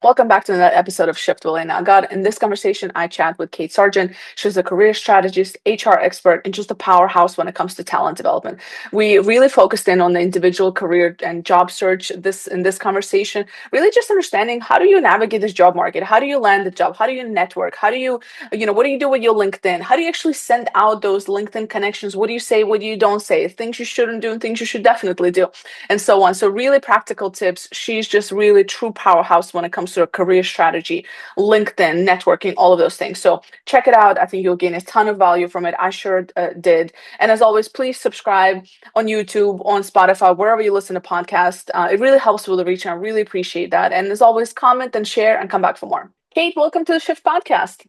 Welcome back to another episode of Shift with Elena. God, in this conversation, I chat with Kate Sargent. She's a career strategist, HR expert, and just a powerhouse when it comes to talent development. We really focused in on the individual career and job search in this conversation, really just understanding how do you navigate this job market? How do you land the job? How do you network? How do what do you do with your LinkedIn? How do you actually send out those LinkedIn connections? What do you say? What do you don't say? Things you shouldn't do and things you should definitely do, and so on. So really practical tips. She's just really true powerhouse when it comes to a career strategy, LinkedIn, networking, all of those things. So check it out. I think you'll gain a ton of value from it. I sure did. And as always, please subscribe on YouTube, on Spotify, wherever you listen to podcasts. It really helps with the reach, and I really appreciate that. And as always, comment and share and come back for more. Kate, welcome to the Shift Podcast.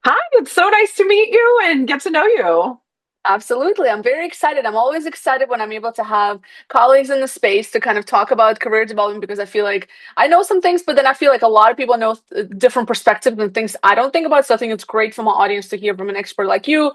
Hi, it's so nice to meet you and get to know you. Absolutely. I'm very excited. I'm always excited when I'm able to have colleagues in the space to kind of talk about career development because I feel like I know some things, but then I feel like a lot of people know different perspectives and things I don't think about. So I think it's great for my audience to hear from an expert like you.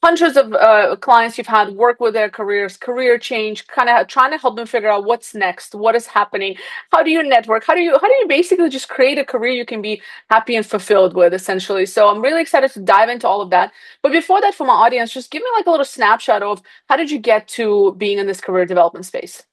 Hundreds of clients you've had work with their careers, career change, kind of trying to help them figure out what's next, what is happening, how do you network, how do you basically just create a career you can be happy and fulfilled with, essentially. So I'm really excited to dive into all of that. But before that, for my audience, just give me like a little snapshot of how did you get to being in this career development space?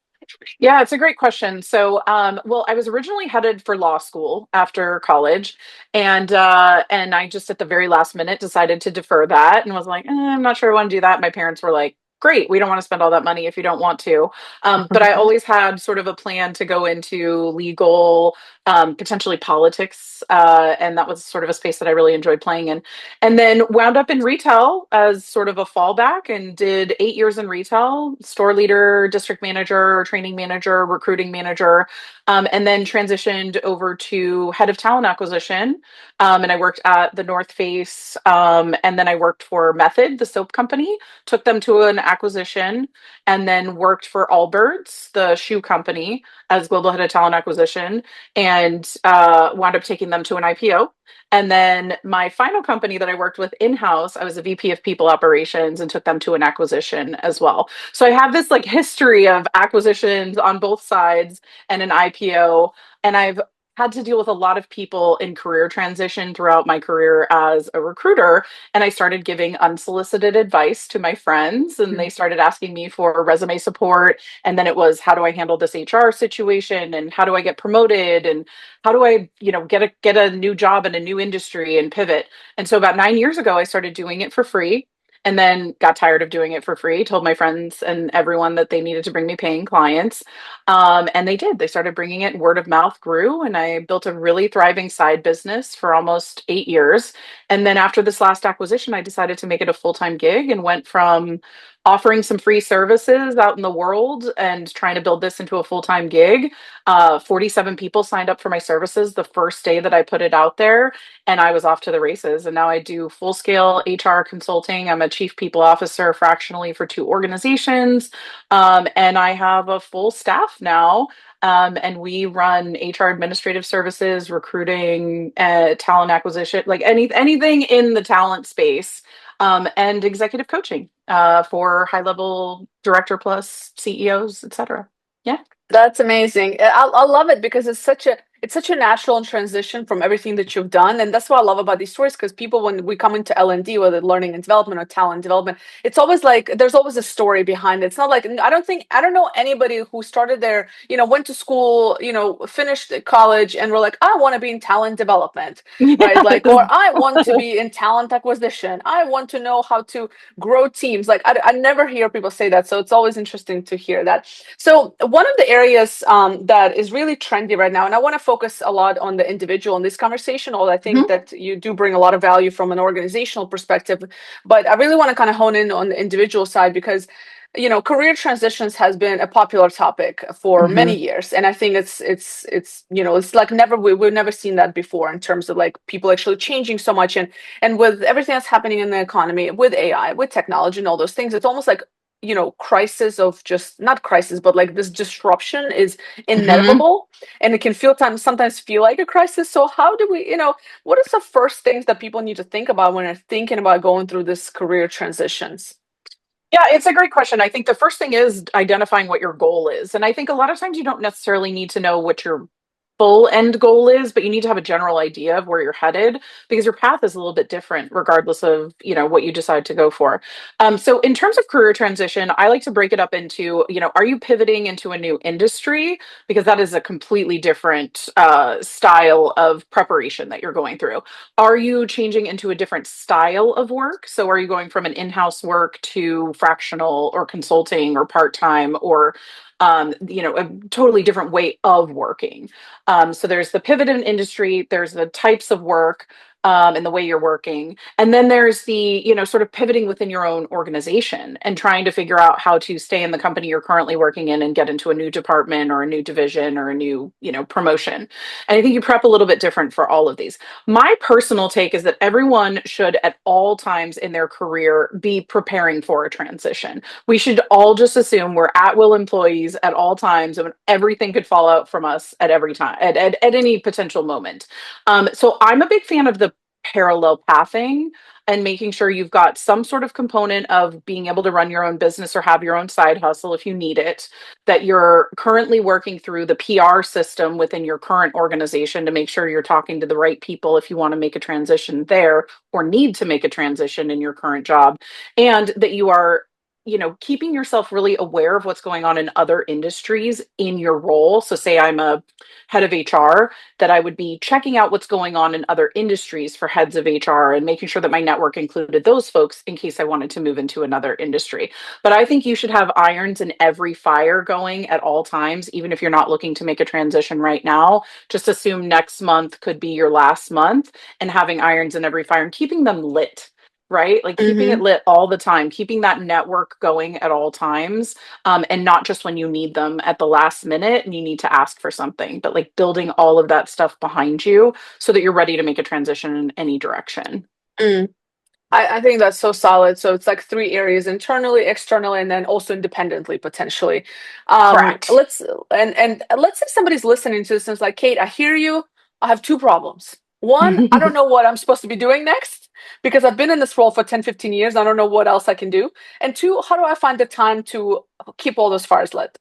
Yeah, it's a great question. Well, I was originally headed for law school after college, and I just at the very last minute decided to defer that and was like, I'm not sure I want to do that. My parents were like, great, we don't want to spend all that money if you don't want to. But I always had sort of a plan to go into legal, potentially politics, and that was sort of a space that I really enjoyed playing in. And then wound up in retail as sort of a fallback and did 8 years in retail, store leader, district manager, training manager, recruiting manager, and then transitioned over to head of talent acquisition. And I worked at the North Face, and then I worked for Method, the soap company, took them to an acquisition, and then worked for Allbirds, the shoe company, as global head of talent acquisition, and wound up taking them to an IPO. And then my final company that I worked with in-house, I was a VP of people operations and took them to an acquisition as well. So I have this like history of acquisitions on both sides and an IPO. And I've had to deal with a lot of people in career transition throughout my career as a recruiter. And I started giving unsolicited advice to my friends, and they started asking me for resume support. And then it was, how do I handle this HR situation? And how do I get promoted? And how do I, get a new job in a new industry and pivot? And so about 9 years ago, I started doing it for free and then got tired of doing it for free, told my friends and everyone that they needed to bring me paying clients. And they did. They started bringing it, word of mouth grew, and I built a really thriving side business for almost 8 years. And then after this last acquisition, I decided to make it a full time gig and went from offering some free services out in the world and trying to build this into a full time gig. 47 people signed up for my services the first day that I put it out there, and I was off to the races. And now I do full scale HR consulting. I'm a chief people officer fractionally for two organizations. And I have a full staff now. And we run HR administrative services, recruiting, talent acquisition, like anything in the talent space, and executive coaching for high level director plus CEOs, etc. Yeah. That's amazing. I love it because it's such a natural transition from everything that you've done, and that's what I love about these stories. Because people, when we come into L&D, whether learning and development or talent development, it's always like there's always a story behind it. It's not like I don't know anybody who started their went to school, finished college, and were like, I want to be in talent development, right? Like, or I want to be in talent acquisition. I want to know how to grow teams. Like, I never hear people say that, so it's always interesting to hear that. So one of the areas that is really trendy right now, and I want to focus a lot on the individual in this conversation, although I think Mhm. that you do bring a lot of value from an organizational perspective, but I really want to kind of hone in on the individual side because career transitions has been a popular topic for many Mhm. years, and I think it's like we've never seen that before in terms of like people actually changing so much, and with everything that's happening in the economy, with AI, with technology, and all those things, it's almost like crisis of just not crisis, but like this disruption is Mhm. inevitable, and it can sometimes feel like a crisis. So how do we, what is the first things that people need to think about when they're thinking about going through this career transitions? Yeah, it's a great question. I think the first thing is identifying what your goal is. And I think a lot of times you don't necessarily need to know what your full end goal is, but you need to have a general idea of where you're headed because your path is a little bit different regardless of, what you decide to go for. So in terms of career transition, I like to break it up into, are you pivoting into a new industry? Because that is a completely different style of preparation that you're going through. Are you changing into a different style of work? So are you going from an in-house work to fractional or consulting or part-time or a totally different way of working. So there's the pivot in industry, there's the types of work, and the way you're working. And then there's the, sort of pivoting within your own organization and trying to figure out how to stay in the company you're currently working in and get into a new department or a new division or a new, promotion. And I think you prep a little bit different for all of these. My personal take is that everyone should at all times in their career be preparing for a transition. We should all just assume we're at will employees at all times and everything could fall out from us at every time, at any potential moment. So I'm a big fan of the parallel pathing and making sure you've got some sort of component of being able to run your own business or have your own side hustle if you need it, that you're currently working through the PR system within your current organization to make sure you're talking to the right people if you want to make a transition there or need to make a transition in your current job, and that you are keeping yourself really aware of what's going on in other industries in your role. So say I'm a head of HR, that I would be checking out what's going on in other industries for heads of HR and making sure that my network included those folks in case I wanted to move into another industry. But I think you should have irons in every fire going at all times, even if you're not looking to make a transition right now. Just assume next month could be your last month and having irons in every fire and keeping them lit, right? Like keeping it Hmm. lit all the time, keeping that network going at all times, and not just when you need them at the last minute and you need to ask for something, but like building all of that stuff behind you so that you're ready to make a transition in any direction. Mm. I think that's so solid. So it's like three areas: internally, externally, and then also independently, potentially. Correct. And let's say somebody's listening to this and is like, Kate, I hear you. I have two problems. One, I don't know what I'm supposed to be doing next because I've been in this role for 10, 15 years. I don't know what else I can do. And two, how do I find the time to keep all those fires lit?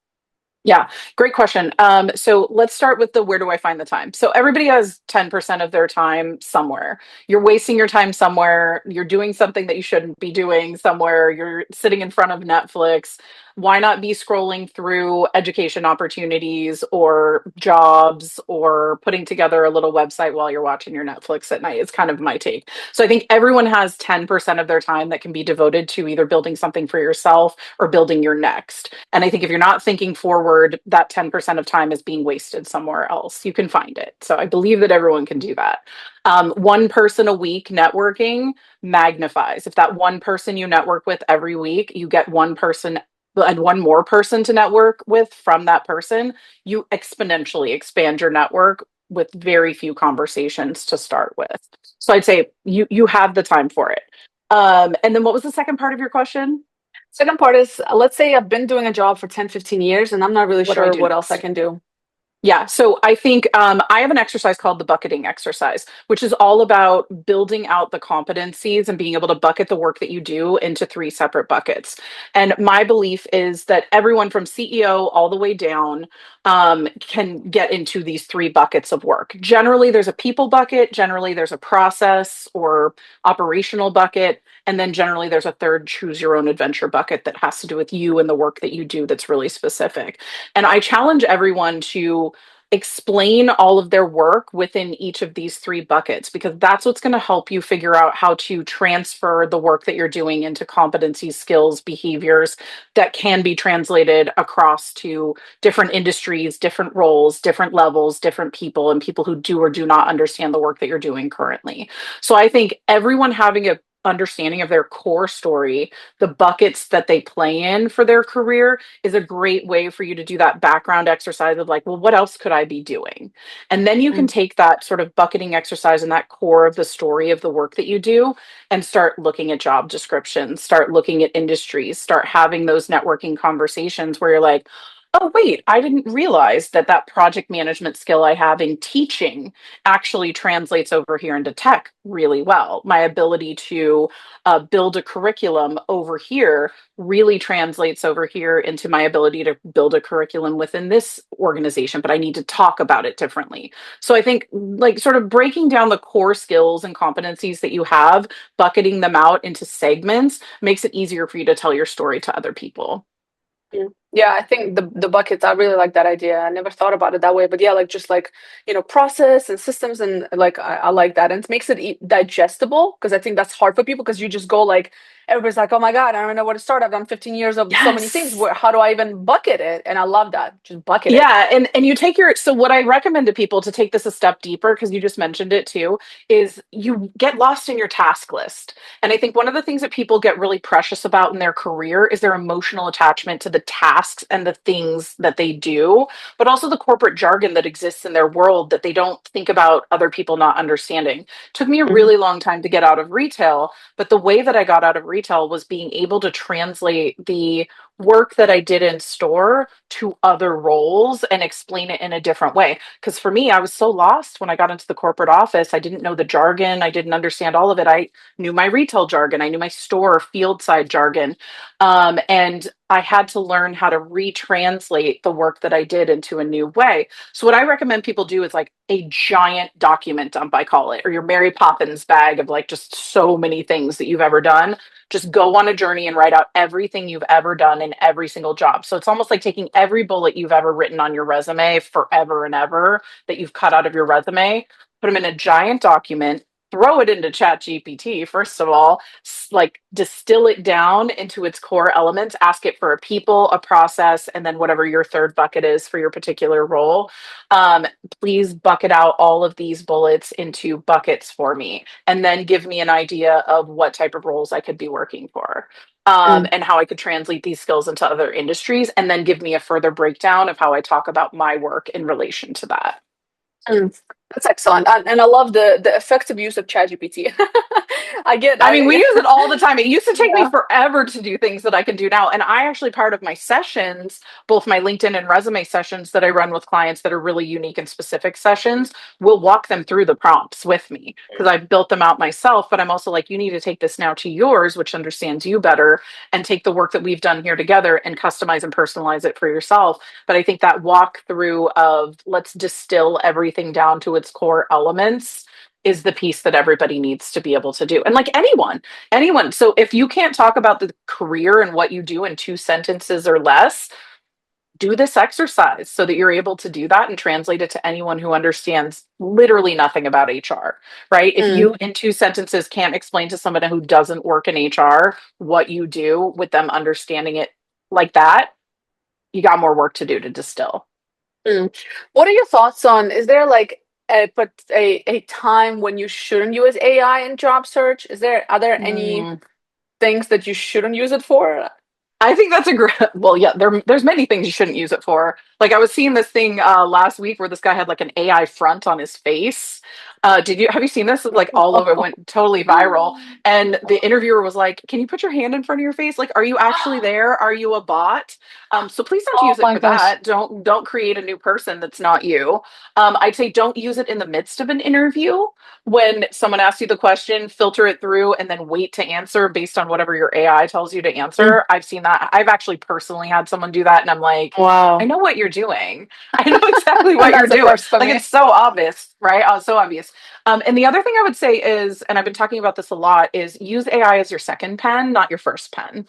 Yeah, great question. So let's start with the where do I find the time? So everybody has 10% of their time somewhere. You're wasting your time somewhere. You're doing something that you shouldn't be doing somewhere. You're sitting in front of Netflix. Why not be scrolling through education opportunities or jobs or putting together a little website while you're watching your Netflix at night? It's kind of my take. So I think everyone has 10% of their time that can be devoted to either building something for yourself or building your next. And I think if you're not thinking forward, that 10% of time is being wasted somewhere else. You can find it. So I believe that everyone can do that. One person a week networking magnifies. If that one person you network with every week, you get one person and one more person to network with from that person, you exponentially expand your network with very few conversations to start with. So I'd say you have the time for it. And then what was the second part of your question? Second part is, let's say I've been doing a job for 10, 15 years and I'm not really What do I sure do what else I next? can do. Yeah, so I think I have an exercise called the bucketing exercise, which is all about building out the competencies and being able to bucket the work that you do into three separate buckets. And my belief is that everyone from CEO all the way down can get into these three buckets of work. Generally, there's a people bucket, generally, there's a process or operational bucket, and then generally, there's a third choose your own adventure bucket that has to do with you and the work that you do that's really specific. And I challenge everyone to explain all of their work within each of these three buckets because that's what's going to help you figure out how to transfer the work that you're doing into competencies, skills, behaviors that can be translated across to different industries, different roles, different levels, different people, and people who do or do not understand the work that you're doing currently. So I think everyone having a understanding of their core story, the buckets that they play in for their career is a great way for you to do that background exercise of like, well, what else could I be doing? And then you can Mm. take that sort of bucketing exercise and that core of the story of the work that you do and start looking at job descriptions, start looking at industries, start having those networking conversations where you're like, Oh, wait, I didn't realize that that project management skill I have in teaching actually translates over here into tech really well. My ability to build a curriculum over here really translates over here into my ability to build a curriculum within this organization, but I need to talk about it differently. So I think, like, sort of breaking down the core skills and competencies that you have, bucketing them out into segments makes it easier for you to tell your story to other people. Mm. Yeah, I think the buckets, I really like that idea. I never thought about it that way, but yeah, like just like, process and systems, and like I like that. And it makes it digestible, because I think that's hard for people, because you just go like, everybody's like, oh my God, I don't know where to start. I've done 15 years of so many things. Yes. How do I even bucket it? And I love that. Just bucket it. Yeah, and you take your so what I recommend to people to take this a step deeper, because you just mentioned it too, is you get lost in your task list. And I think one of the things that people get really precious about in their career is their emotional attachment to the tasks and the things that they do, but also the corporate jargon that exists in their world that they don't think about other people not understanding. Took me a Mhm. really long time to get out of retail, but the way that I got out of retail was being able to translate the work that I did in store to other roles and explain it in a different way. Because for me, I was so lost when I got into the corporate office. I didn't know the jargon, I didn't understand all of it. I knew my retail jargon, I knew my store field side jargon. And I had to learn how to retranslate the work that I did into a new way. So, what I recommend people do is like a giant document dump, I call it, or your Mary Poppins bag of like just so many things that you've ever done. Just go on a journey and write out everything you've ever done in every single job. So it's almost like taking every bullet you've ever written on your resume forever and ever that you've cut out of your resume, put them in a giant document, throw it into Chat GPT, first of all, like distill it down into its core elements, ask it for a people, a process, and then whatever your third bucket is for your particular role. Um, Please bucket out all of these bullets into buckets for me, and then give me an idea of what type of roles I could be working for. Mm. And how I could translate these skills into other industries, and then give me a further breakdown of how I talk about my work in relation to that. Mm. That's excellent. And I love the effective use of ChatGPT. I mean, we use it all the time. It used to take me Yeah. forever to do things that I can do now. And I actually, part of my sessions, both my LinkedIn and resume sessions that I run with clients that are really unique and specific sessions, will walk them through the prompts with me because I've built them out myself. But I'm also like, you need to take this now to yours, which understands you better, and take the work that we've done here together and customize and personalize it for yourself. But I think that walk through of let's distill everything down to its core elements is the piece that everybody needs to be able to do. And like anyone. So if you can't talk about the career and what you do in two sentences or less, do this exercise so that you're able to do that and translate it to anyone who understands literally nothing about HR, right? If Mm. you in two sentences can't explain to somebody who doesn't work in HR what you do with them understanding it like that, you got more work to do to distill. Mm. What are your thoughts on, is there like a time when you shouldn't use AI in job search? Are there any Mm. things that you shouldn't use it for? I think that's a great. Well, yeah, there's many things you shouldn't use it for. Like I was seeing this thing last week where this guy had like an AI front on his face. Did you have you seen this? It was, like all over, it went totally viral. And the interviewer was like, "Can you put your hand in front of your face? Like, are you actually there? Are you a bot?" So please don't Oh use it my for gosh. that. Don't create a new person that's not you. I'd say don't use it in the midst of an interview when someone asks you the question, filter it through and then wait to answer based on whatever your AI tells you to Mm. answer. I've seen that. I've actually personally had someone do that. And I'm like, I Wow. know what you're doing. I know exactly what you're That's a doing. first for Like me. it's so obvious, right? So obvious. And the other thing I would say is, and I've been talking about this a lot, is use AI as your second pen, not your first pen.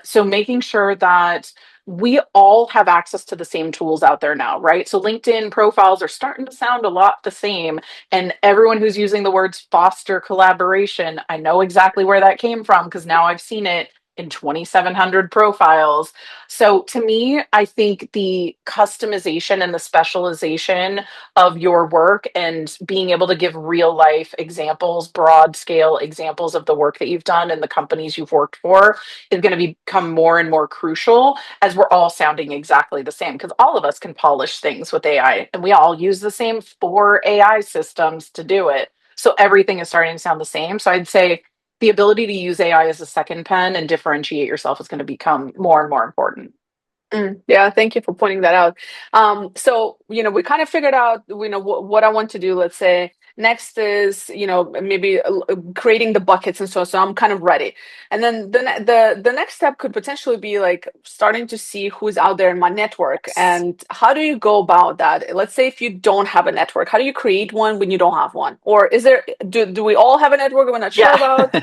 So making sure that we all have access to the same tools out there now, right? So LinkedIn profiles are starting to sound a lot the same. And everyone who's using the words foster collaboration, I know exactly where that came from because now I've seen it in 2,700 profiles. So to me, I think the customization and the specialization of your work and being able to give real life examples, broad scale examples of the work that you've done and the companies you've worked for is going to become more and more crucial as we're all sounding exactly the same because all of us can polish things with AI and we all use the same four AI systems to do it. So everything is starting to sound the same. So I'd say the ability to use AI as a second pen and differentiate yourself is going to become more and more important. Yeah, thank you for pointing that out. So, we kind of figured out, what I want to do, let's say. Next is, maybe creating the buckets and so I'm kind of ready. And then the next step could potentially be like starting to see who's out there in my network. Yes. And how do you go about that? Let's say if you don't have a network, how do you create one when you don't have one? Or do we all have a network we're not sure Yeah. about?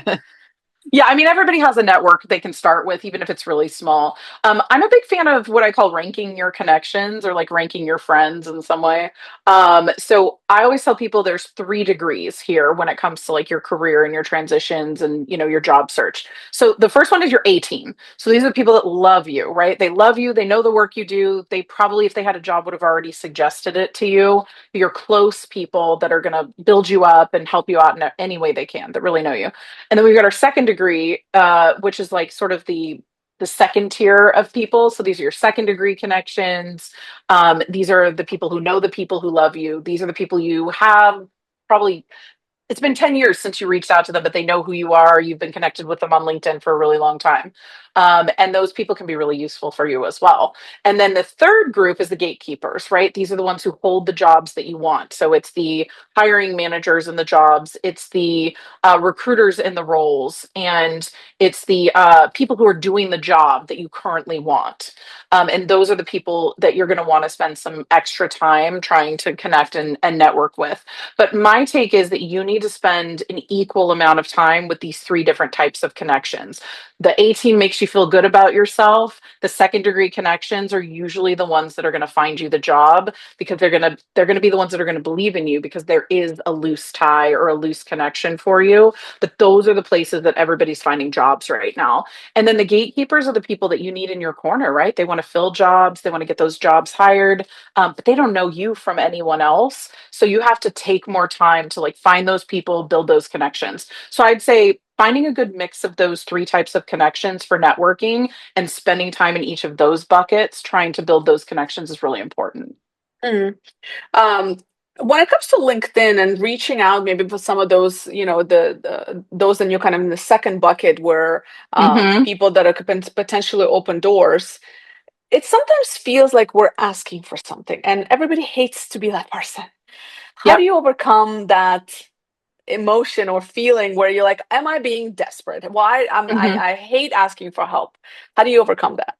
Yeah, I mean, everybody has a network they can start with, even if it's really small. I'm a big fan of what I call ranking your connections or like ranking your friends in some way. So I always tell people there's 3 degrees here when it comes to like your career and your transitions and your job search. So the first one is your A team. So these are the people that love you, right? They love you. They know the work you do. They probably, if they had a job, would have already suggested it to you. Your close people that are going to build you up and help you out in any way they can that really know you. And then we've got our second degree, which is like sort of the second tier of people. So these are your second degree connections. These are the people who know the people who love you. These are the people you have probably it's been 10 years since you reached out to them, but they know who you are. You've been connected with them on LinkedIn for a really long time. And those people can be really useful for you as well. And then the third group is the gatekeepers, right? These are the ones who hold the jobs that you want. So it's the hiring managers in the jobs, it's the recruiters in the roles, and it's the people who are doing the job that you currently want. And those are the people that you're going to want to spend some extra time trying to connect and network with. But my take is that you need to spend an equal amount of time with these 3 different types of connections. The A team makes you feel good about yourself. The second degree connections are usually the ones that are going to find you the job because they're going to be the ones that are going to believe in you because there is a loose tie or a loose connection for you. But those are the places that everybody's finding jobs right now. And then the gatekeepers are the people that you need in your corner, right? They want to fill jobs, they want to get those jobs hired, but they don't know you from anyone else. So you have to take more time to like find those people, build those connections. So I'd say finding a good mix of those 3 types of connections for networking and spending time in each of those buckets, trying to build those connections is really important. Mm. Um, when it comes to LinkedIn and reaching out, maybe for some of those, those in your kind of in the second bucket where Hmm. people that are potentially open doors, it sometimes feels like we're asking for something, and everybody hates to be that person. How do Yep. you overcome that emotion or feeling where you're like, "Am I being desperate? Why? Hmm. I hate asking for help." How do you overcome that?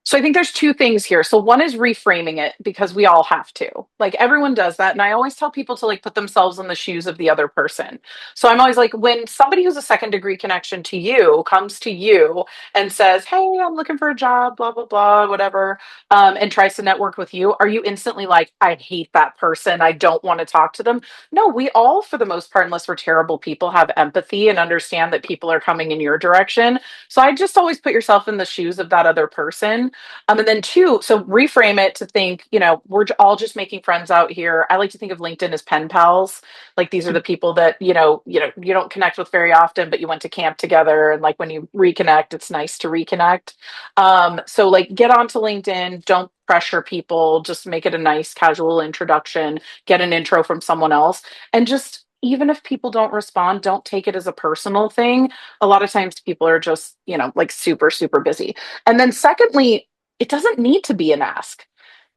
So I think there's 2 things here. So one is reframing it because we all have to. Like everyone does that. And I always tell people to like put themselves in the shoes of the other person. So I'm always like, when somebody who's a second degree connection to you comes to you and says, "Hey, I'm looking for a job, blah, blah, blah, whatever," and tries to network with you, are you instantly like, "I hate that person. I don't want to talk to them"? No, we all, for the most part, unless we're terrible people, have empathy and understand that people are coming in your direction. So I just always put yourself in the shoes of that other person. And then 2, so reframe it to think, we're all just making friends out here. I like to think of LinkedIn as pen pals. Like these are the people that, you don't connect with very often, but you went to camp together. And like when you reconnect, it's nice to reconnect. So like get onto LinkedIn, don't pressure people, just make it a nice casual introduction, get an intro from someone else. And just even if people don't respond, don't take it as a personal thing. A lot of times people are just, like super, super busy. And then secondly, it doesn't need to be an ask.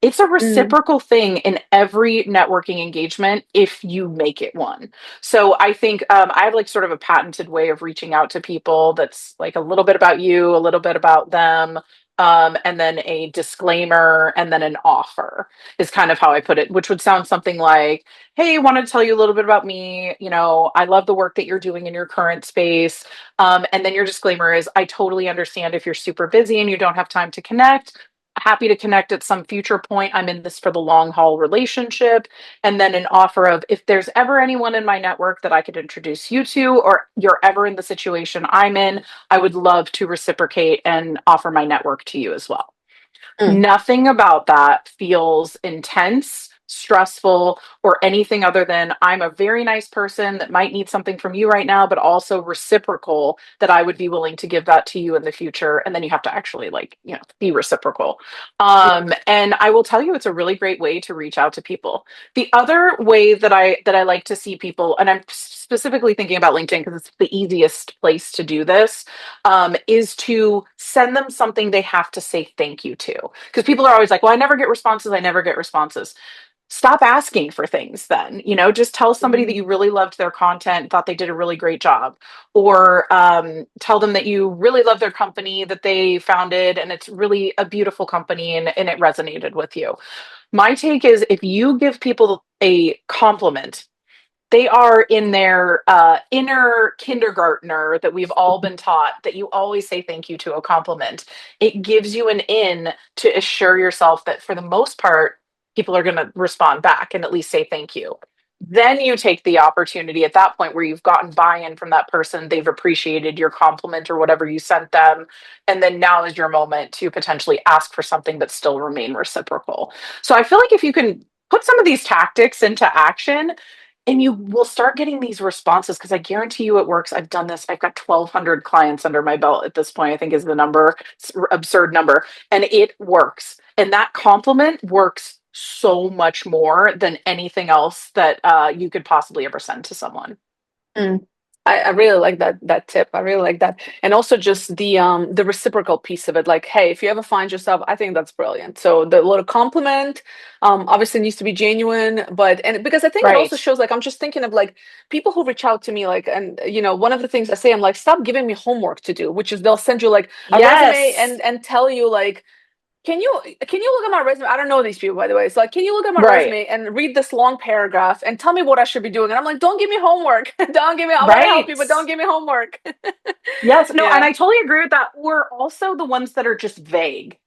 It's a Mm, reciprocal thing in every networking engagement if you make it one. So I think I have like sort of a patented way of reaching out to people that's like a little bit about you, a little bit about them, and then a disclaimer and then an offer is kind of how I put it, which would sound something like, "Hey, wanted to tell you a little bit about me. I love the work that you're doing in your current space." And then your disclaimer is, "I totally understand if you're super busy and you don't have time to connect. Happy to connect at some future point. I'm in this for the long haul relationship." And then an offer of, if there's ever anyone in my network that I could introduce you to, or you're ever in the situation I'm in, I would love to reciprocate and offer my network to you as well. mm, Nothing about that feels intense stressful, or anything other than I'm a very nice person that might need something from you right now, but also reciprocal that I would be willing to give that to you in the future. And then you have to actually be reciprocal. And I will tell you, it's a really great way to reach out to people. The other way that I like to see people, and I'm specifically thinking about LinkedIn because it's the easiest place to do this, is to send them something they have to say thank you to. Because people are always like, well, I never get responses. I never get responses. Stop asking for things then. Just tell somebody that Mhm. you really loved their content, thought they did a really great job, or tell them that you really love their company that they founded and it's really a beautiful company and it resonated with you. My take is if you give people a compliment, they are in their inner kindergartner that we've all been taught that you always say thank you to a compliment. It gives you an in to assure yourself that for the most part, people are going to respond back and at least say thank you. Then you take the opportunity at that point where you've gotten buy-in from that person, they've appreciated your compliment or whatever you sent them, and then now is your moment to potentially ask for something but still remain reciprocal. So I feel like if you can put some of these tactics into action, and you will start getting these responses, because I guarantee you it works. I've done this. I've got 1,200 clients under my belt at this point, I think is the number. It's an absurd number. And it works. And that compliment works so much more than anything else that you could possibly ever send to someone. Mm. I really like that tip. I really like that. And also just the reciprocal piece of it. Like, hey, if you ever find yourself, I think that's brilliant. So the little compliment obviously needs to be genuine, but and because I think it also Right. shows like I'm just thinking of like people who reach out to me like and one of the things I say I'm like stop giving me homework to do, which is they'll send you like a resume Yes. and tell you like can you look at my resume? I don't know these people, by the way. It's like, can you look at my Right. resume and read this long paragraph and tell me what I should be doing? And I'm like, don't give me homework. Don't give me. I want to help Right. you, but don't give me homework. Yes. No, and Yeah. I totally agree with that. We're also the ones that are just vague,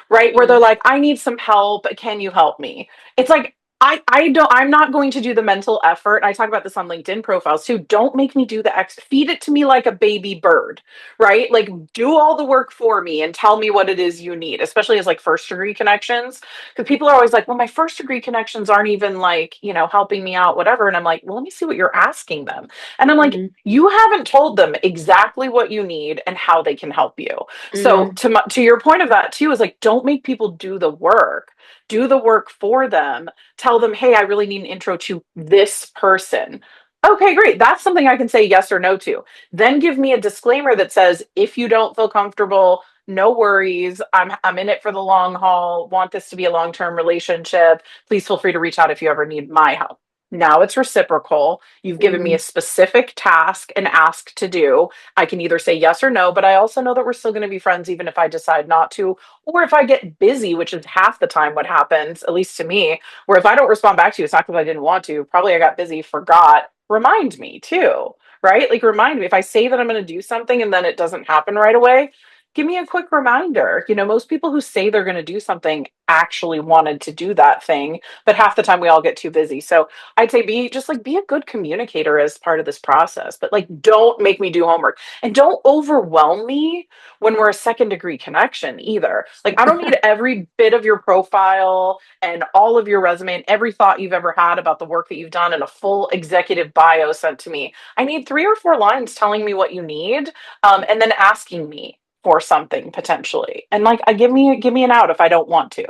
right? Where they're Mm, like, I need some help. Can you help me? It's like, I'm not going to do the mental effort. I talk about this on LinkedIn profiles too. Don't make me do the feed it to me like a baby bird, right? Like do all the work for me and tell me what it is you need, especially as like first degree connections. Because people are always like, well, my first degree connections aren't even like, helping me out, whatever. And I'm like, well, let me see what you're asking them. And I'm like, mm, you haven't told them exactly what you need and how they can help you. So mm, to your point of that too is like, don't make people do the work. Do the work for them. Tell them, hey, I really need an intro to this person. Okay, great. That's something I can say yes or no to. Then give me a disclaimer that says, if you don't feel comfortable, no worries. I'm in it for the long haul. Want this to be a long-term relationship. Please feel free to reach out if you ever need my help. Now it's reciprocal. You've given me a mm, specific task and ask to do. I can either say yes or no, but I also know that we're still going to be friends even if I decide not to, or if I get busy, which is half the time what happens, at least to me, where if I don't respond back to you, it's not because I didn't want to. Probably I got busy, forgot. Remind me too, right? Like remind me if I say that I'm going to do something and then it doesn't happen right away. Give me a quick reminder. Most people who say they're going to do something actually wanted to do that thing, but half the time we all get too busy. So I'd say be a good communicator as part of this process, but like don't make me do homework and don't overwhelm me when we're a second degree connection either. Like I don't need every bit of your profile and all of your resume and every thought you've ever had about the work that you've done and a full executive bio sent to me. I need 3 or 4 lines telling me what you need, and then asking me for something potentially. And like I give me an out if I don't want to.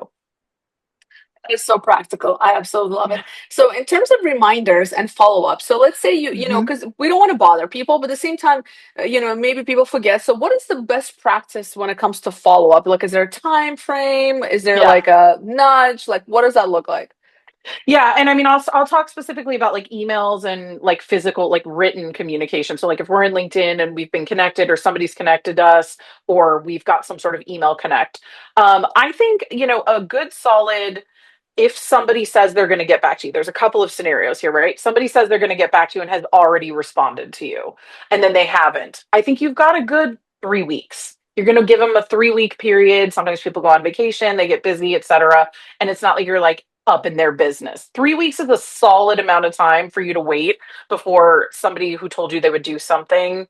It's so practical. I absolutely love it. So in terms of reminders and follow-up, so let's say Mhm. because we don't want to bother people, but at the same time, maybe people forget. So what is the best practice when it comes to follow-up? Like, is there a time frame? Is there Yeah. like a nudge? Like, what does that look like? Yeah, and I mean, I'll talk specifically about like emails and like physical, like written communication. So like if we're in LinkedIn and we've been connected, or somebody's connected us, or we've got some sort of email connect. I think a good solid. If somebody says they're going to get back to you, there's a couple of scenarios here, right? Somebody says they're going to get back to you and has already responded to you, and then they haven't. I think you've got a good 3 weeks. You're going to give them a 3 week period. Sometimes people go on vacation, they get busy, etc. And it's not like you're like up in their business. 3 weeks is a solid amount of time for you to wait before somebody who told you they would do something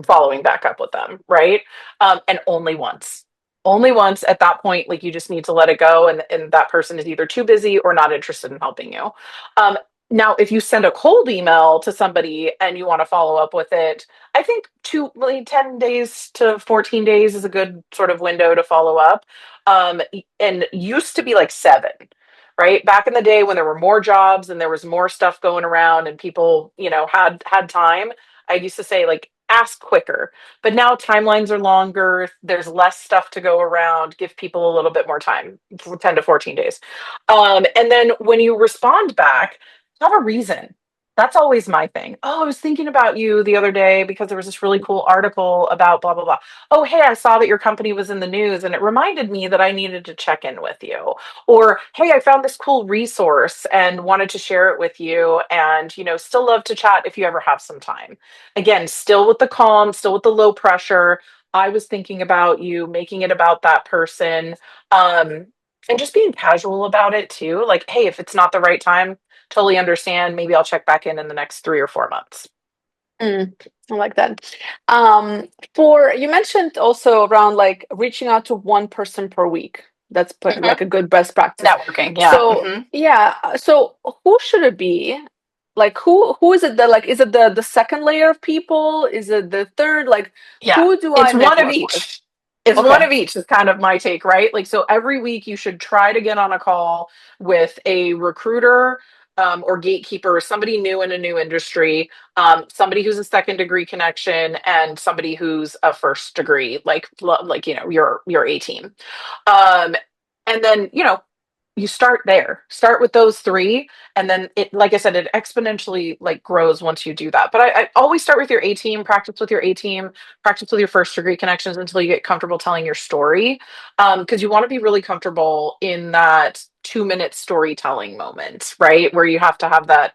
following back up with them, right? And only once. only once. At that point, like you just need to let it go, and that person is either too busy or not interested in helping you. Um, Now, if you send a cold email to somebody and you want to follow up with it, I think really 10 days to 14 days is a good sort of window to follow up. And used to be like 7, right? Back in the day when there were more jobs and there was more stuff going around and people, had time, I used to say like ask quicker. But now timelines are longer, there's less stuff to go around, give people a little bit more time, 10 to 14 days. And then when you respond back, have a reason. That's always my thing. Oh, I was thinking about you the other day because there was this really cool article about blah, blah, blah. Oh, hey, I saw that your company was in the news and it reminded me that I needed to check in with you. Or, hey, I found this cool resource and wanted to share it with you. And, still love to chat if you ever have some time. Again, still with the calm, still with the low pressure. I was thinking about you, making it about that person. Um, and just being casual about it too. Like, hey, if it's not the right time, totally understand. Maybe I'll check back in the next 3 or 4 months. Mm, I like that. For you mentioned also around like reaching out to one person per week. That's Mhm. like a good best practice. Networking, yeah. So yeah, so who should it be? Like who is it that like is it the second layer of people? Is it the third? Like Yeah, who do I it's one of network with? each. It's one Okay. of each is kind of my take, right? Like, so every week you should try to get on a call with a recruiter, or gatekeeper, somebody new in a new industry, somebody who's a second degree connection, and somebody who's a first degree, like your A team. Um, and then you start there, start with those 3, and then it, like I said, it exponentially like grows once you do that. But I always start with your A team, practice with your A team, practice with your first degree connections until you get comfortable telling your story, because you want to be really comfortable in that 2-minute storytelling moment, right, where you have to have that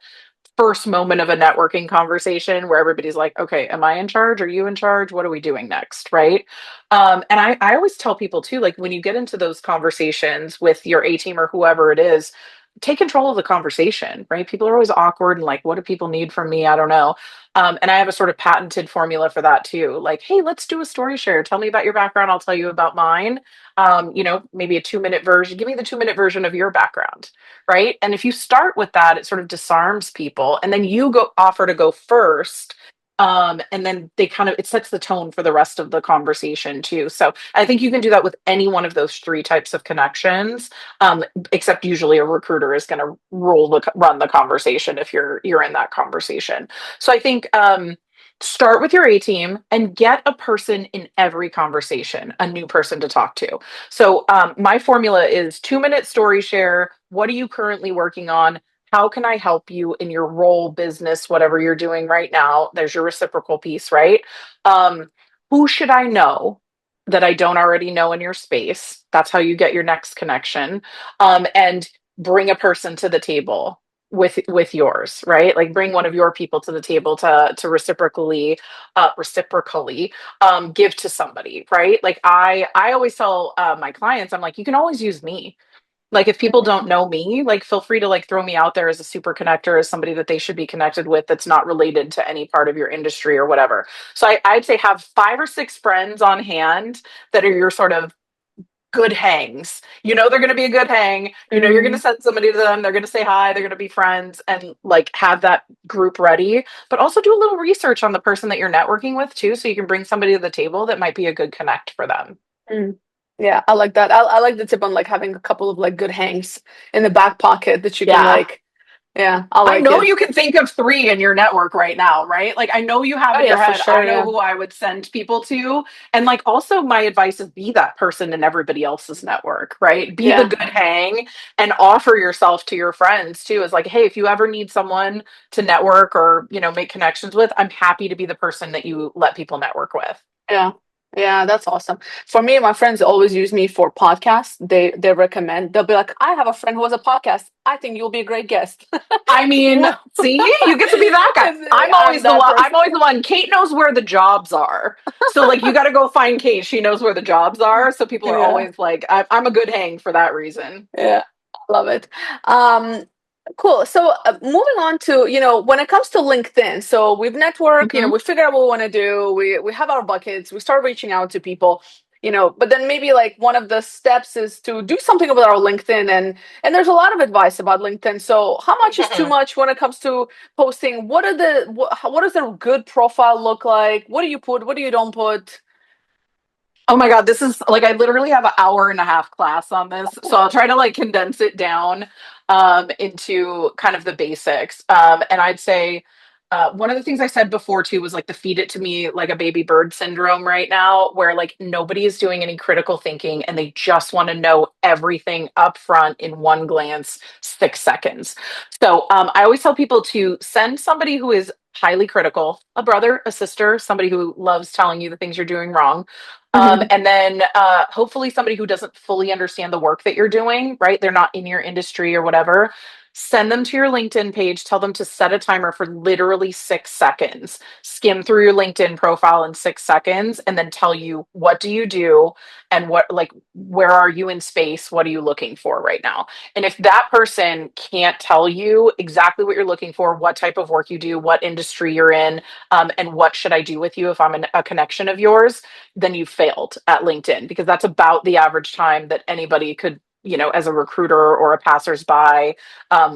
first moment of a networking conversation where everybody's like, okay, am I in charge? Are you in charge? What are we doing next? Right. And I always tell people too, like when you get into those conversations with your A team or whoever it is, take control of the conversation, right? People are always awkward and like, what do people need from me? I don't know. And I have a sort of patented formula for that too. Like, hey, let's do a story share. Tell me about your background. I'll tell you about mine. Maybe a 2-minute version. Give me the 2-minute version of your background, right? And if you start with that, it sort of disarms people, and then you go offer to go first. And then it sets the tone for the rest of the conversation too. So I think you can do that with any one of those 3 types of connections, except usually a recruiter is going to run the conversation if you're in that conversation. So I think start with your A team and get a person in every conversation, a new person to talk to. So my formula is 2-minute story share. What are you currently working on? How can I help you in your role, business, whatever you're doing right now? There's your reciprocal piece, right? Um, who should I know that I don't already know in your space? That's how you get your next connection. And bring a person to the table with yours, right? Like bring one of your people to the table to reciprocally give to somebody, right? Like I always tell my clients, I'm like, you can always use me. Like if people don't know me, like feel free to like throw me out there as a super connector, as somebody that they should be connected with that's not related to any part of your industry or whatever. So I'd say have 5 or 6 friends on hand that are your sort of good hangs. They're going to be a good hang. You're going to Mhm. send somebody to them. They're going to say hi. They're going to be friends and like have that group ready. But also do a little research on the person that you're networking with too, so you can bring somebody to the table that might be a good connect for them. Mm. Yeah, I like that. I like the tip on like having a couple of like good hangs in the back pocket that you can Yeah. like. Yeah, I I like know it. you can think of 3 in your network right now, right? Like I know you have Oh in yeah, your for head, I sure. know Yeah. who I would send people to. And like also my advice is be that person in everybody else's network, right? Be the Yeah. good hang and offer yourself to your friends too. Is like, hey, if you ever need someone to network or, make connections with, I'm happy to be the person that you let people network with. Yeah. Yeah, that's awesome. For me, my friends always use me for podcasts. They recommend. They'll be like, "I have a friend who has a podcast. I think you'll be a great guest." I mean, What? see, you get to be that guy. I'm I'm always the that one. I'm person. always the one. Kate knows where the jobs are. So like you got to go find Kate. She knows where the jobs are. So people are Yeah. always like, I'm a good hang for that reason. Yeah, I love it. Um, cool. So moving on to, when it comes to LinkedIn, so we've networked, Hmm. we figure out what we want to do. We have our buckets. We start reaching out to people. but then maybe like one of the steps is to do something with our LinkedIn, and there's a lot of advice about LinkedIn. So how much is too much when it comes to posting? What does a good profile look like? What do you put? What do you don't put? Oh my God, this is like I literally have an hour and a half class on this. So I'll try to like condense it down into kind of the basics. And I'd say one of the things I said before too was like the feed it to me like a baby bird syndrome right now, where like nobody is doing any critical thinking and they just want to know everything up front in one glance, 6 seconds. So I always tell people to send somebody who is highly critical, a brother, a sister, somebody who loves telling you the things you're doing wrong. And then hopefully somebody who doesn't fully understand the work that you're doing, right? They're not in your industry or whatever. Send them to your LinkedIn page. Tell them to set a timer for literally 6 seconds. Skim through your LinkedIn profile in 6 seconds and then tell you what do you do and what, like, where are you in space? What are you looking for right now? And if that person can't tell you exactly what you're looking for, what type of work you do, what industry you're in, and what should I do with you if I'm a connection of yours, then you failed at LinkedIn, because that's about the average time that anybody could, as a recruiter or a passersby,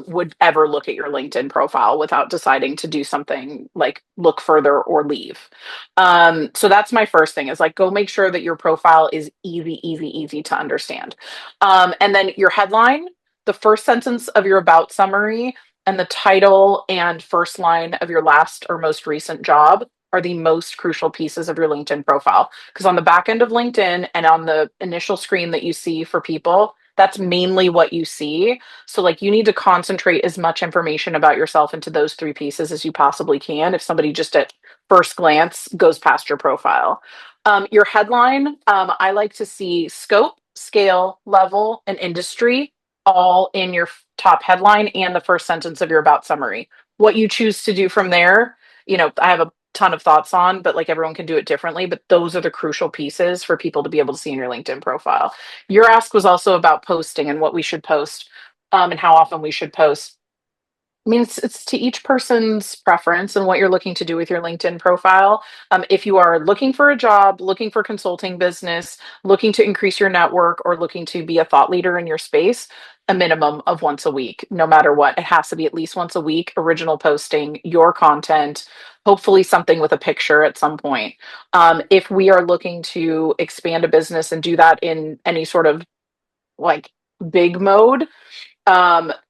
would ever look at your LinkedIn profile without deciding to do something like look further or leave. So that's my first thing is like go make sure that your profile is easy, easy, easy to understand. And then your headline, the first sentence of your about summary, and the title and first line of your last or most recent job are the most crucial pieces of your LinkedIn profile. Because on the back end of LinkedIn and on the initial screen that you see for people, that's mainly what you see. So, like, you need to concentrate as much information about yourself into those three pieces as you possibly can. If somebody just at first glance goes past your profile, your headline, I like to see scope, scale, level, and industry all in your top headline and the first sentence of your about summary. What you choose to do from there, I have a ton of thoughts on, but like everyone can do it differently. But those are the crucial pieces for people to be able to see in your LinkedIn profile. Your ask was also about posting and what we should post, and how often we should post. I mean, it's to each person's preference and what you're looking to do with your LinkedIn profile. If you are looking for a job, looking for consulting business, looking to increase your network, or looking to be a thought leader in your space, a minimum of once a week, no matter what. It has to be at least once a week, original posting, your content, hopefully something with a picture at some point. If we are looking to expand a business and do that in any sort of like big mode,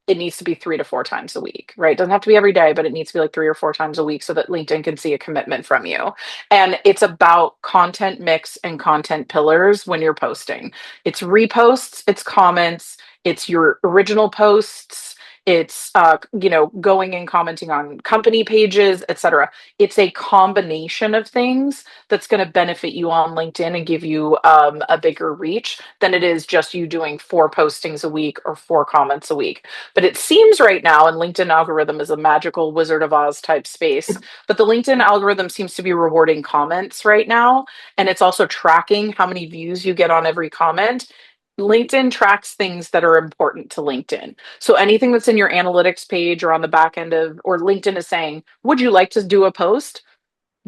it needs to be 3 to 4 times a week, right? It doesn't have to be every day, but it needs to be like 3 or 4 times a week so that LinkedIn can see a commitment from you. And it's about content mix and content pillars when you're posting. It's reposts, it's comments, it's your original posts, it's going and commenting on company pages, etc. It's a combination of things that's going to benefit you on LinkedIn and give you a bigger reach than it is just you doing 4 postings a week or 4 comments a week. But it seems right now, and LinkedIn algorithm is a magical Wizard of Oz type space, but the LinkedIn algorithm seems to be rewarding comments right now. And it's also tracking how many views you get on every comment. LinkedIn tracks things that are important to LinkedIn. So anything that's in your analytics page or on the back end of, or LinkedIn is saying, would you like to do a post?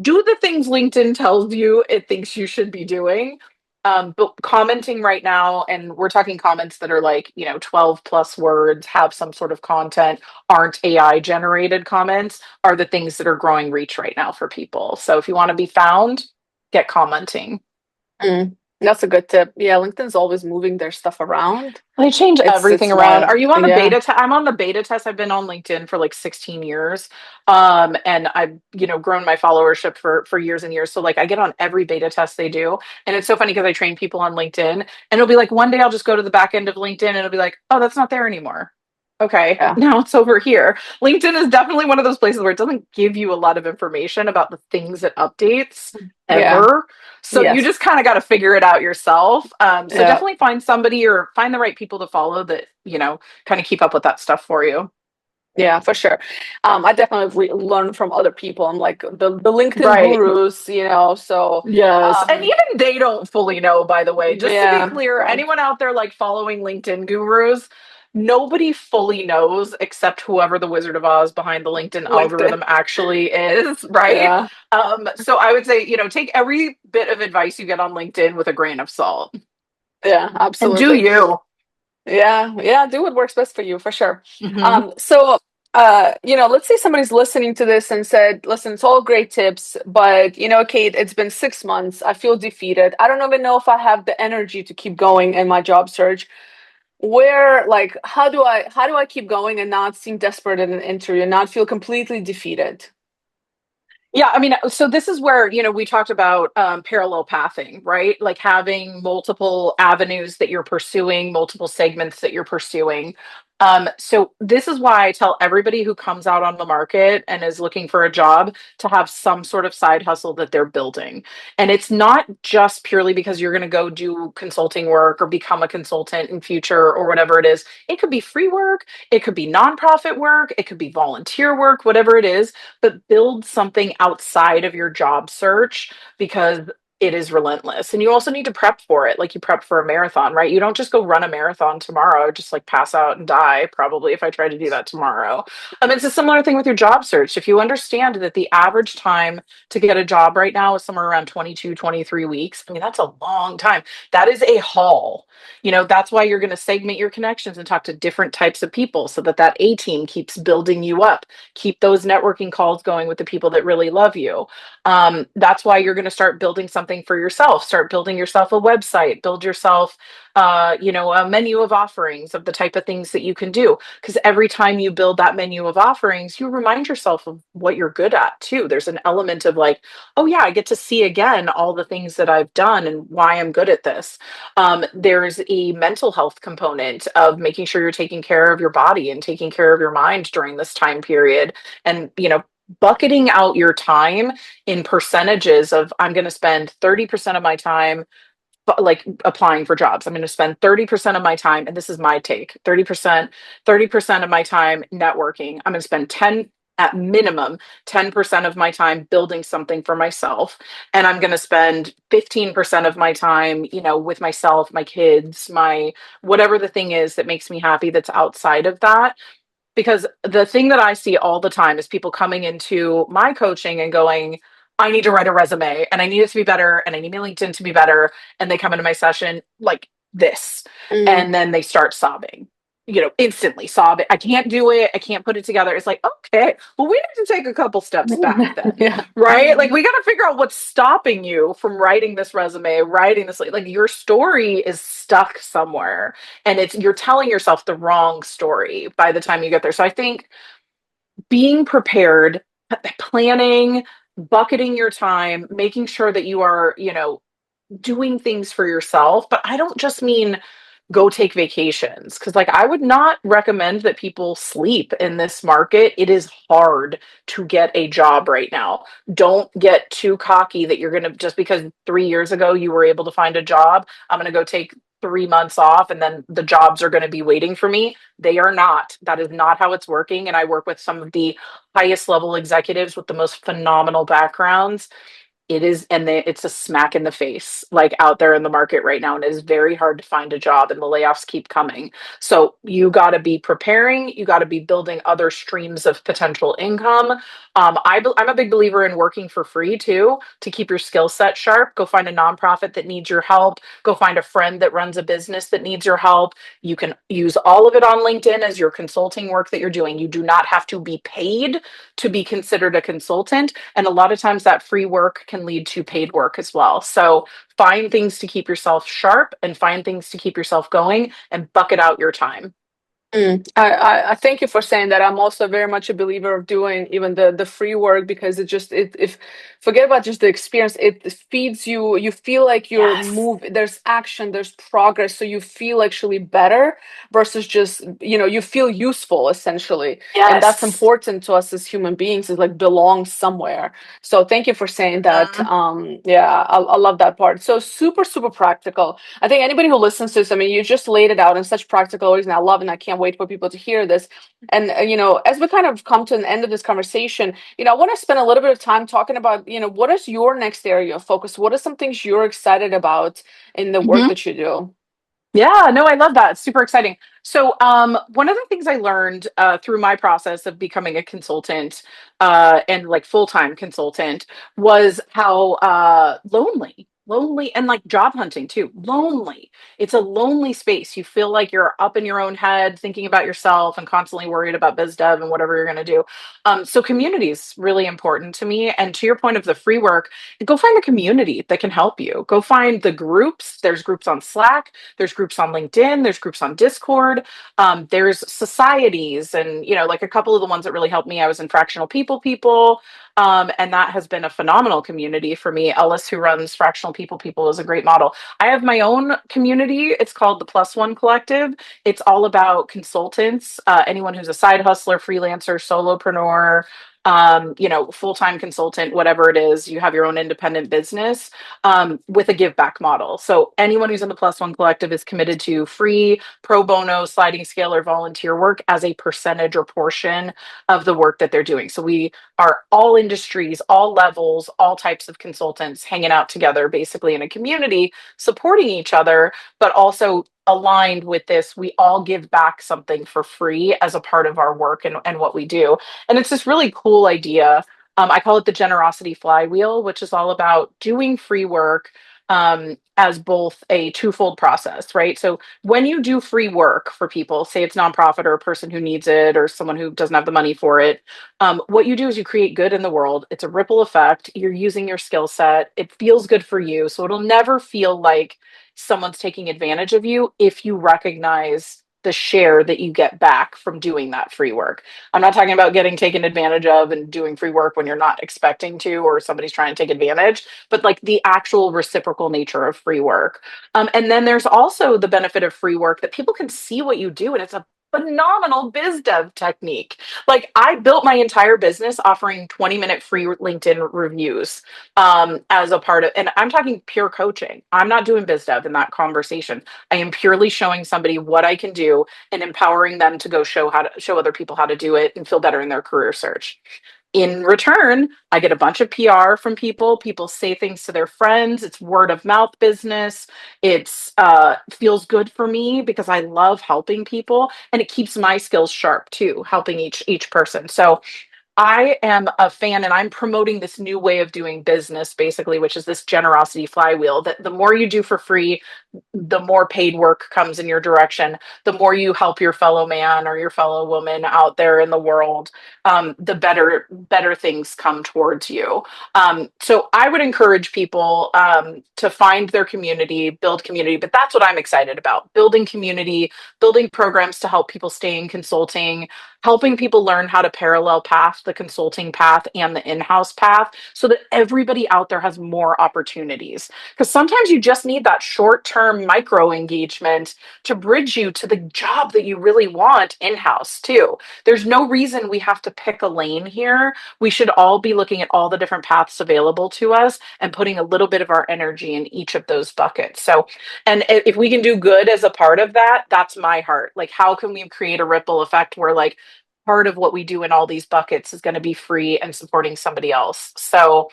Do the things LinkedIn tells you it thinks you should be doing. But commenting right now, and we're talking comments that are like, 12 plus words, have some sort of content, aren't AI generated comments, are the things that are growing reach right now for people. So if you want to be found, get commenting. Mm, that's a good tip. Yeah, LinkedIn's always moving their stuff around. They change It's everything around. smart. Are you on the Yeah. beta test? I'm on the beta test. I've been on LinkedIn for like 16 years. And I've, grown my followership for years and years. So like I get on every beta test they do. And it's so funny because I train people on LinkedIn and it'll be like one day I'll just go to the back end of LinkedIn and it'll be like, oh, that's not there anymore. Okay, Yeah. now it's over here. LinkedIn is definitely one of those places where it doesn't give you a lot of information about the things it updates Yeah. ever. So you Yes. just kind of got to figure it out yourself. So Yeah. definitely find somebody or find the right people to follow that, kind of keep up with that stuff for you. Yeah, for sure. I definitely learn from other people. I'm like the LinkedIn Right. gurus, so Yes. And even they don't fully know, by the way. Just to be yeah. clear, anyone out there like following LinkedIn gurus, nobody fully knows except whoever the Wizard of Oz behind the LinkedIn LinkedIn. algorithm actually is, right? Yeah, So I would say, take every bit of advice you get on LinkedIn with a grain of salt yeah, and do absolutely. you. Yeah, yeah, do what works best for you for sure. Hmm. So let's say somebody's listening to this and said, listen, it's all great tips, but Kate, it's been 6 months. I feel defeated. I don't even know if I have the energy to keep going in my job search. Where, like, how do I keep going and not seem desperate in an interview and not feel completely defeated? Yeah, I mean, so this is where, we talked about parallel pathing, right? Like having multiple avenues that you're pursuing, multiple segments that you're pursuing. So this is why I tell everybody who comes out on the market and is looking for a job to have some sort of side hustle that they're building. And it's not just purely because you're going to go do consulting work or become a consultant in future or whatever it is. It could be free work, it could be nonprofit work, it could be volunteer work, whatever it is, but build something outside of your job search because it is relentless. And you also need to prep for it, like you prep for a marathon, right? You don't just go run a marathon tomorrow, just like pass out and die, probably, if I try to do that tomorrow. It's a similar thing with your job search. If you understand that the average time to get a job right now is somewhere around 22, 23 weeks, I mean, that's a long time. That is a haul. That's why you're going to segment your connections and talk to different types of people so that that A team keeps building you up. Keep those networking calls going with the people that really love you. That's why you're going to start building something for yourself. Start building yourself a website. Build yourself, a menu of offerings of the type of things that you can do. Because every time you build that menu of offerings, you remind yourself of what you're good at too. There's an element of like, oh yeah, I get to see again all the things that I've done and why I'm good at this. There's a mental health component of making sure you're taking care of your body and taking care of your mind during this time period. And, bucketing out your time in percentages of I'm going to spend 30% of my time like applying for jobs. I'm going to spend 30% of my time, and this is my take, 30% of my time networking. I'm going to spend 10 at minimum 10% of my time building something for myself, and I'm going to spend 15% of my time, with myself, my kids, my whatever the thing is that makes me happy that's outside of that. Because the thing that I see all the time is people coming into my coaching and going, I need to write a resume and I need it to be better and I need my LinkedIn to be better. And they come into my session like this. Mm. And then they start sobbing, instantly sobbing. I can't do it. I can't put it together. It's like, okay, well, we need to take a couple steps back then, Yeah. right? Like, we got to figure out what's stopping you from writing this resume, writing this, like, your story is stuck somewhere and you're telling yourself the wrong story by the time you get there. So I think being prepared, planning, bucketing your time, making sure that you are, doing things for yourself. But I don't just mean go take vacations because, like, I would not recommend that people sleep in this market. It is hard to get a job right now. Don't get too cocky that you're going to, just because 3 years ago you were able to find a job, I'm going to go take 3 months off and then the jobs are going to be waiting for me. They are not. That is not how it's working. And I work with some of the highest level executives with the most phenomenal backgrounds. It is, and it's a smack in the face, like out there in the market right now. And it is very hard to find a job, and the layoffs keep coming. So you got to be preparing. You got to be building other streams of potential income. I'm a big believer in working for free too, to keep your skill set sharp. Go find a nonprofit that needs your help. Go find a friend that runs a business that needs your help. You can use all of it on LinkedIn as your consulting work that you're doing. You do not have to be paid to be considered a consultant. And a lot of times that free work can lead to paid work as well. So find things to keep yourself sharp and find things to keep yourself going and bucket out your time. I thank you for saying that. I'm also very much a believer of doing even the free work because it just it if forget about just the experience, it feeds you. You feel like you're Yes. moving. There's action, there's progress, so you feel actually better versus just you feel useful essentially, and that's Yes. important to us as human beings. Is like belong somewhere. So thank you for saying that. Mhm. Yeah, I love that part. So super super practical. I think anybody who listens to this, I mean, you just laid it out in such practical ways, and I love it. And I can't wait for people to hear this. And as we kind of come to an end of this conversation, I want to spend a little bit of time talking about, what is your next area of focus? What are some things you're excited about in the work Mhm. that you do? Yeah, no, I love that. It's super exciting. So, one of the things I learned through my process of becoming a consultant and like full-time consultant was how lonely, and like job hunting too. Lonely. It's a lonely space. You feel like you're up in your own head, thinking about yourself and constantly worried about biz dev and whatever you're going to do. So, community is really important to me. And to your point of the free work, go find a community that can help you. Go find the groups. There's groups on Slack, there's groups on LinkedIn, there's groups on Discord, there's societies, and like a couple of the ones that really helped me. I was in Fractional People, and that has been a phenomenal community for me. Ellis, who runs Fractional People, is a great model. I have my own community. It's called the Plus One Collective. It's all about consultants, anyone who's a side hustler, freelancer, solopreneur, full-time consultant, whatever it is, you have your own independent business, with a give back model. So anyone who's in the Plus One Collective is committed to free pro bono sliding scale or volunteer work as a percentage or portion of the work that they're doing. So we are all industries, all levels, all types of consultants hanging out together, basically in a community, supporting each other, but also aligned with this. We all give back something for free as a part of our work and what we do. And it's this really cool idea. I call it the generosity flywheel, which is all about doing free work as both a twofold process, right? So when you do free work for people, say it's nonprofit or a person who needs it or someone who doesn't have the money for it, what you do is you create good in the world. It's a ripple effect. You're using your skill set. It feels good for you. So it'll never feel like someone's taking advantage of you if you recognize the share that you get back from doing that free work. I'm not talking about getting taken advantage of and doing free work when you're not expecting to or somebody's trying to take advantage, but like the actual reciprocal nature of free work. And then there's also the benefit of free work that people can see what you do, and it's a phenomenal biz dev technique. Like I built my entire business offering 20-minute free LinkedIn reviews as a part of, and I'm talking pure coaching. I'm not doing biz dev in that conversation. I am purely showing somebody what I can do and empowering them to go show other people how to do it and feel better in their career search. In return, I get a bunch of PR from people. People say things to their friends. It's word of mouth business. It's feels good for me because I love helping people, and it keeps my skills sharp too, helping each person. So I am a fan, and I'm promoting this new way of doing business, basically, which is this generosity flywheel, that the more you do for free, the more paid work comes in your direction, the more you help your fellow man or your fellow woman out there in the world, the better things come towards you. So I would encourage people to find their community, build community, but that's what I'm excited about: building community, building programs to help people stay in consulting, helping people learn how to parallel path the consulting path and the in-house path so that everybody out there has more opportunities. Because sometimes you just need that short-term micro engagement to bridge you to the job that you really want in-house too. There's no reason we have to pick a lane here. We should all be looking at all the different paths available to us and putting a little bit of our energy in each of those buckets. So, and if we can do good as a part of that, that's my heart. Like, how can we create a ripple effect where like part of what we do in all these buckets is going to be free and supporting somebody else? So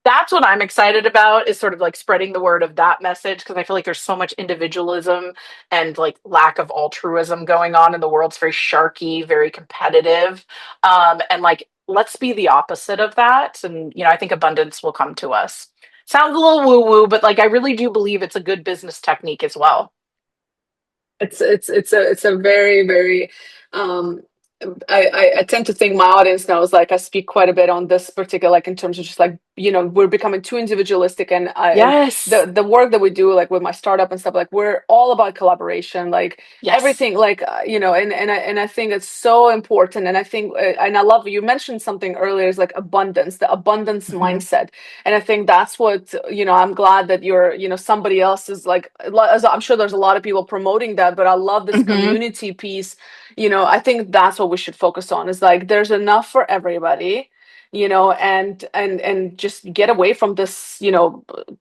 that's what I'm excited about, is sort of like spreading the word of that message, because I feel like there's so much individualism and like lack of altruism going on in the world. It's very sharky, very competitive. And like, let's be the opposite of that. And, I think abundance will come to us. Sounds a little woo woo, but like, I really do believe it's a good business technique as well. It's a very, very um I tend to think my audience knows, like I speak quite a bit on this particular, like in terms of just like, we're becoming too individualistic, and Yes. the work that we do, like with my startup and stuff, like we're all about collaboration, like Yes. everything, like and I think it's so important. And I think and I love, you mentioned something earlier, is like abundance, the abundance Mhm. mindset. And I think that's what, I'm glad that you're, somebody else is like, I'm sure there's a lot of people promoting that, but I love this Mhm. community piece. I think that's what we should focus on, is like there's enough for everybody, and just get away from this,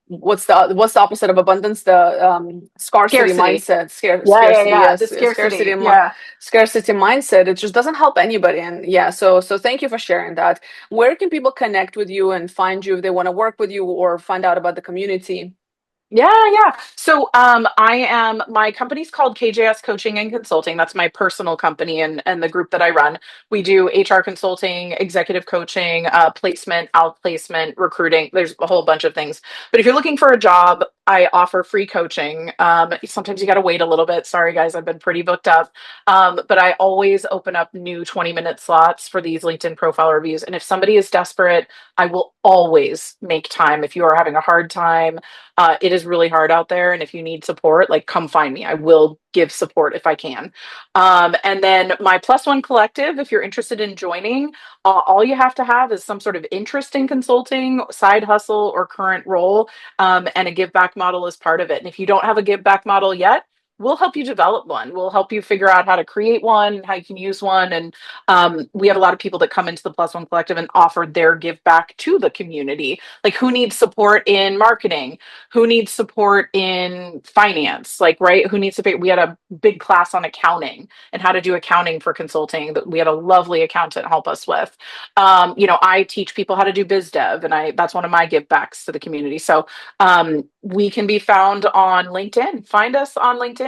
what's the opposite of abundance? The scarcity Scarcity. mindset, Yeah, yeah, scarcity, yeah. The yes, scarcity. Yeah. scarcity mindset. It just doesn't help anybody. And yeah, so thank you for sharing that. Where can people connect with you and find you if they want to work with you or find out about the community? Yeah. So my company's called KJS Coaching and Consulting. That's my personal company and the group that I run. We do HR consulting, executive coaching, placement, outplacement, recruiting. There's a whole bunch of things. But if you're looking for a job, I offer free coaching. Sometimes you got to wait a little bit. Sorry, guys, I've been pretty booked up. But I always open up new 20-minute slots for these LinkedIn profile reviews. And if somebody is desperate, I will always make time. If you are having a hard time, it is really hard out there. And if you need support, like come find me. I will give support if I can. And then my plus one collective, if you're interested in joining, all you have to have is some sort of interest in consulting, side hustle, or current role. And a give back model is part of it. And if you don't have a give back model yet, we'll help you develop one. We'll help you figure out how to create one, how you can use one. And we have a lot of people that come into the plus one collective and offer their give back to the community. Like who needs support in marketing? Who needs support in finance, like right, who needs to pay. We had a big class on accounting and how to do accounting for consulting that we had a lovely accountant help us with. I teach people how to do biz dev, and I that's one of my give backs to the community. So we can be found on LinkedIn. Find us on LinkedIn.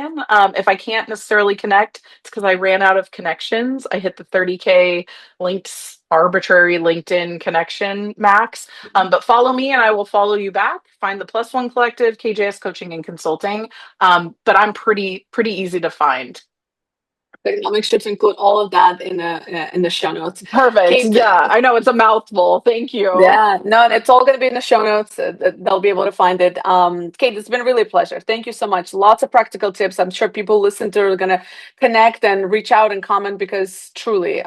If I can't necessarily connect, it's because I ran out of connections. I hit the 30K links arbitrary LinkedIn connection max. But follow me and I will follow you back. Find the Plus One Collective, KJS Coaching and Consulting. But I'm pretty easy to find. I'll make sure to include all of that in the show notes. Perfect. Kate, Yeah, I know it's a mouthful. Thank you. yeah, no, it's all going to be in the show notes. They'll be able to find it. Kate, it's been really a pleasure. Thank you so much. Lots of practical tips. I'm sure people listen to are going to connect and reach out and comment because truly,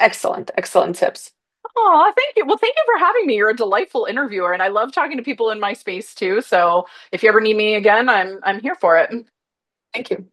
excellent, excellent tips. Oh, thank you. Well, thank you for having me. You're a delightful interviewer, and I love talking to people in my space too. So if you ever need me again, I'm here for it. Thank you.